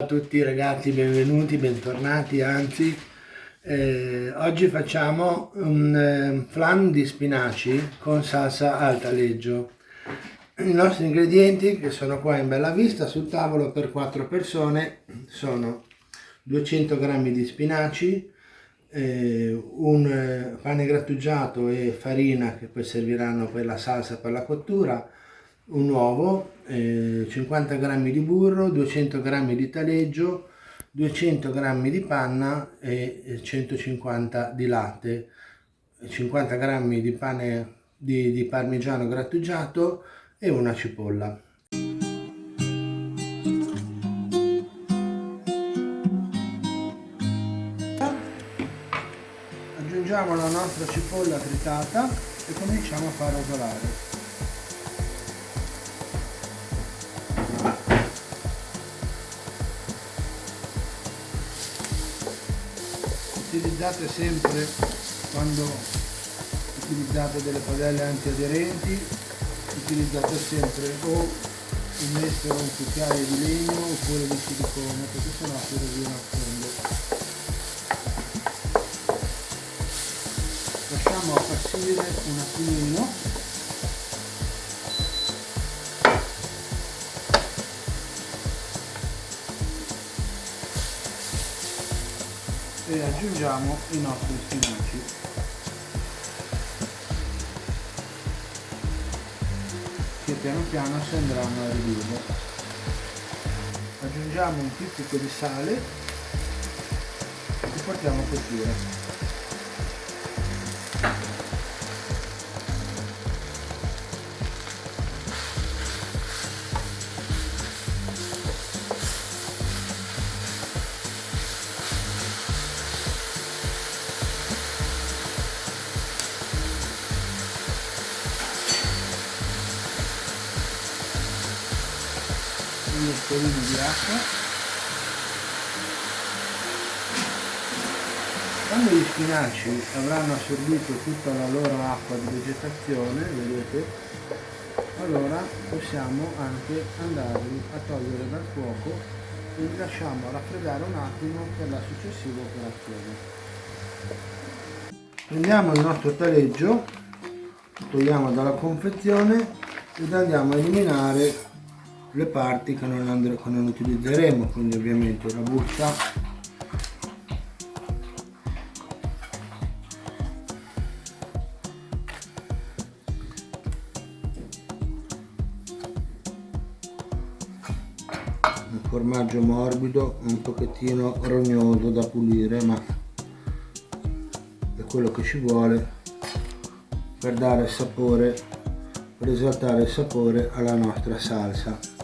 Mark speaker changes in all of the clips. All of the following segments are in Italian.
Speaker 1: Ciao a tutti ragazzi, benvenuti, bentornati, anzi oggi facciamo un flan di spinaci con salsa al taleggio. I nostri ingredienti, che sono qua in bella vista sul tavolo per 4 persone, sono 200 g di spinaci, un pane grattugiato e farina che poi serviranno per la salsa per la cottura, un uovo, 50 g di burro, 200 g di taleggio, 200 g di panna e 150 di latte, 50 g di pane di parmigiano grattugiato e una cipolla. Aggiungiamo la nostra cipolla tritata e cominciamo a far rosolare. Utilizzate sempre, quando utilizzate delle padelle antiaderenti, utilizzate sempre o un estero, un cucchiaio di legno oppure di silicone, perché sennò si rovina a fondo. Lasciamo appassire un attimino e aggiungiamo i nostri spinaci. Che piano piano si andranno a ridurre. Aggiungiamo un pizzico di sale e portiamo a cuocere. Un mescolino di acqua. Quando gli spinaci avranno assorbito tutta la loro acqua di vegetazione, vedete, allora possiamo anche andarli a togliere dal fuoco e li lasciamo raffreddare un attimo per la successiva operazione. Prendiamo il nostro taleggio, lo togliamo dalla confezione ed andiamo a eliminare le parti che non utilizzeremo, quindi ovviamente la buccia, un formaggio morbido, un pochettino rognoso da pulire, ma è quello che ci vuole per dare sapore, per esaltare il sapore alla nostra salsa.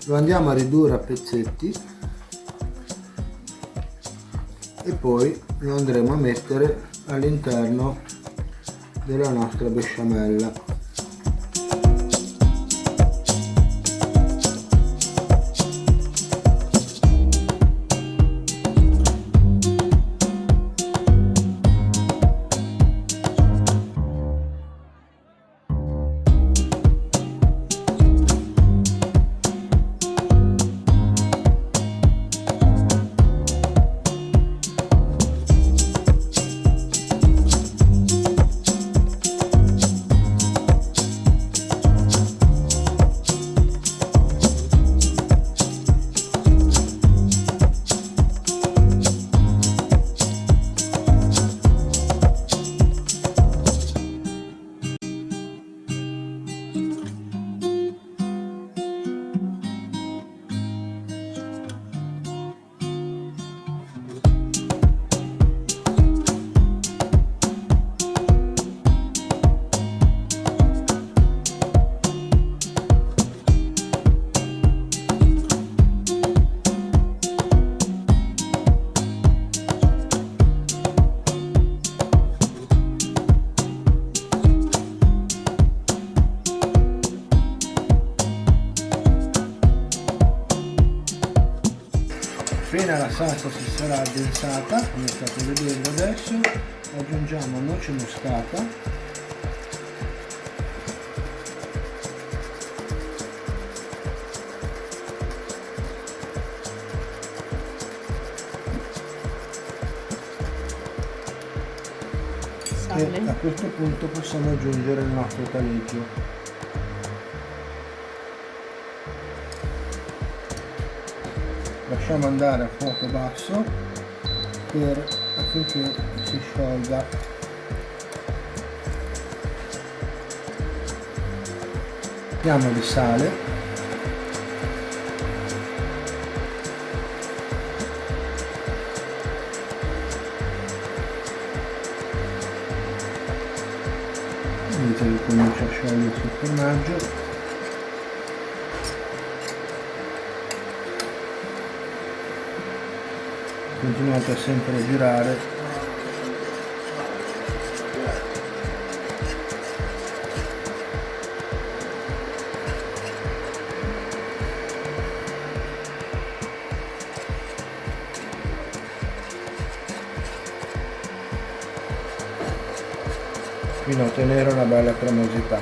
Speaker 1: Lo andiamo a ridurre a pezzetti e poi lo andremo a mettere all'interno della nostra besciamella. Appena la salsa si sarà addensata, come state vedendo adesso, aggiungiamo noce moscata,
Speaker 2: sale.
Speaker 1: E a questo punto possiamo aggiungere il nostro taleggio. Lasciamo andare a fuoco basso affinché si sciolga. Mettiamo di sale. Mentre comincia a sciogliersi il formaggio. Continuate sempre a girare. Fino a ottenere una bella cremosità.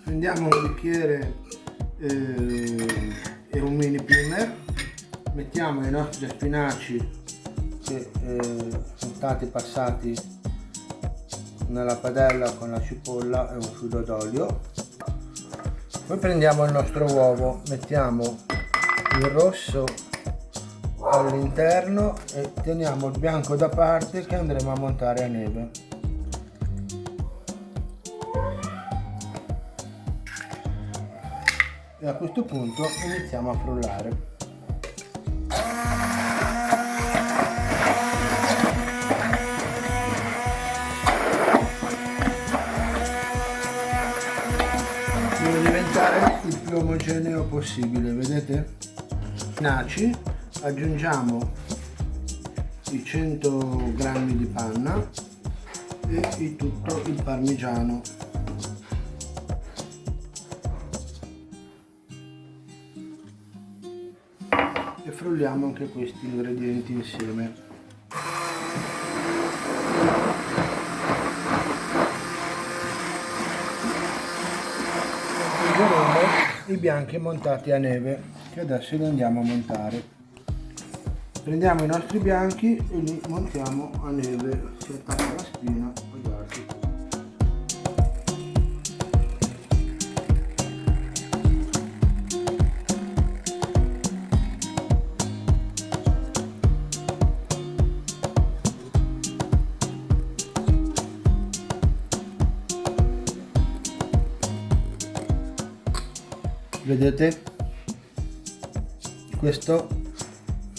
Speaker 1: Prendiamo un bicchiere e un mini primer, mettiamo i nostri spinaci che sono stati passati nella padella con la cipolla e un filo d'olio. Poi prendiamo il nostro uovo, mettiamo il rosso all'interno e teniamo il bianco da parte che andremo a montare a neve. E a questo punto iniziamo a frullare. Deve diventare il più omogeneo possibile, vedete? Spinaci, aggiungiamo i 100 g di panna e tutto il parmigiano. E frulliamo anche questi ingredienti insieme. Aggiungeremo i bianchi montati a neve che adesso li andiamo a montare. Prendiamo i nostri bianchi e li montiamo a neve, si attacca la spina, guardate. Vedete? Questo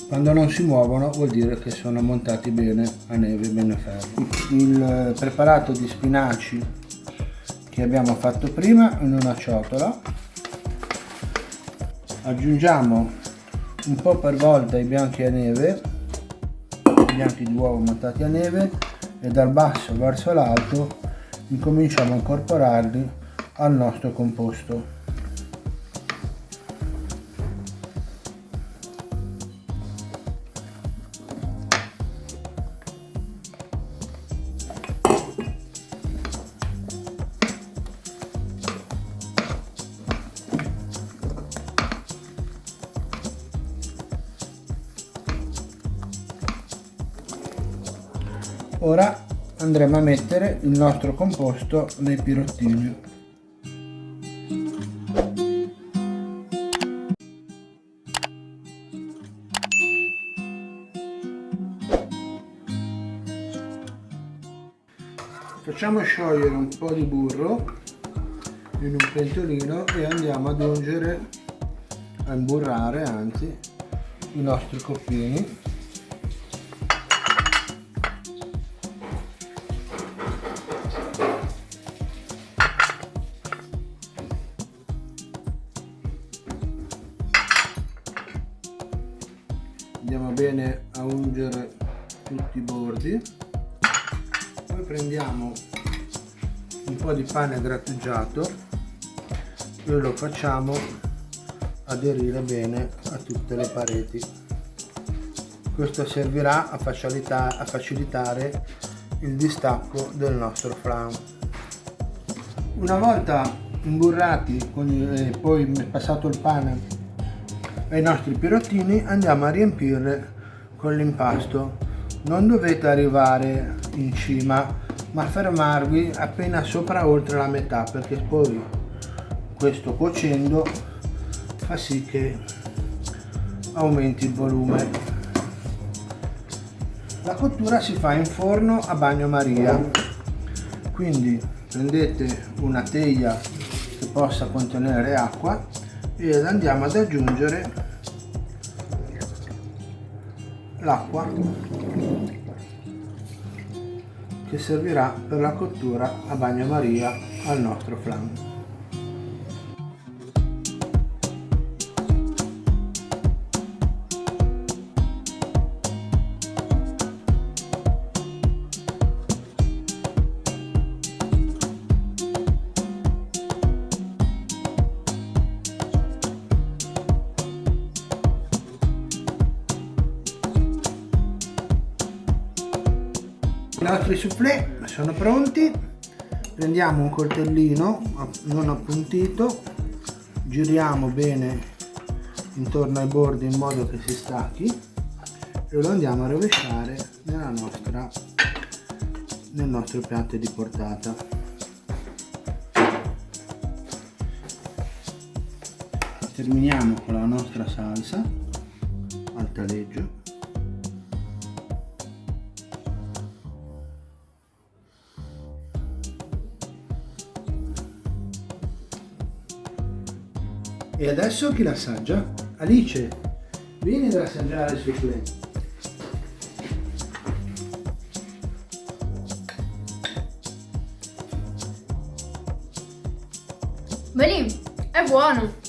Speaker 1: quando non si muovono vuol dire che sono montati bene a neve, bene fermi. Il preparato di spinaci che abbiamo fatto prima in una ciotola, aggiungiamo un po' per volta i bianchi a neve, i bianchi di uovo montati a neve, e dal basso verso l'alto incominciamo a incorporarli al nostro composto. Ora andremo a mettere il nostro composto nei pirottini. Facciamo sciogliere un po' di burro in un pentolino e andiamo ad aggiungere, a imburrare anzi, i nostri coppini. Andiamo bene a ungere tutti i bordi, poi prendiamo un po' di pane grattugiato e lo facciamo aderire bene a tutte le pareti. Questo servirà a facilitare il distacco del nostro flan. Una volta imburrati e poi passato il pane ai nostri pirottini, andiamo a riempirle con l'impasto non dovete arrivare in cima, ma fermarvi appena sopra oltre la metà, perché poi questo cuocendo fa sì che aumenti il volume. La cottura si fa in forno a bagnomaria, quindi prendete una teglia che possa contenere acqua ed andiamo ad aggiungere l'acqua che servirà per la cottura a bagnomaria al nostro flan. I nostri soufflé sono pronti, prendiamo un coltellino non appuntito, giriamo bene intorno ai bordi in modo che si stacchi e lo andiamo a rovesciare nel nostro piatto di portata. Terminiamo con la nostra salsa al taleggio. E adesso chi l'assaggia? Alice, vieni ad assaggiare il soufflé.
Speaker 2: Bene, è buono.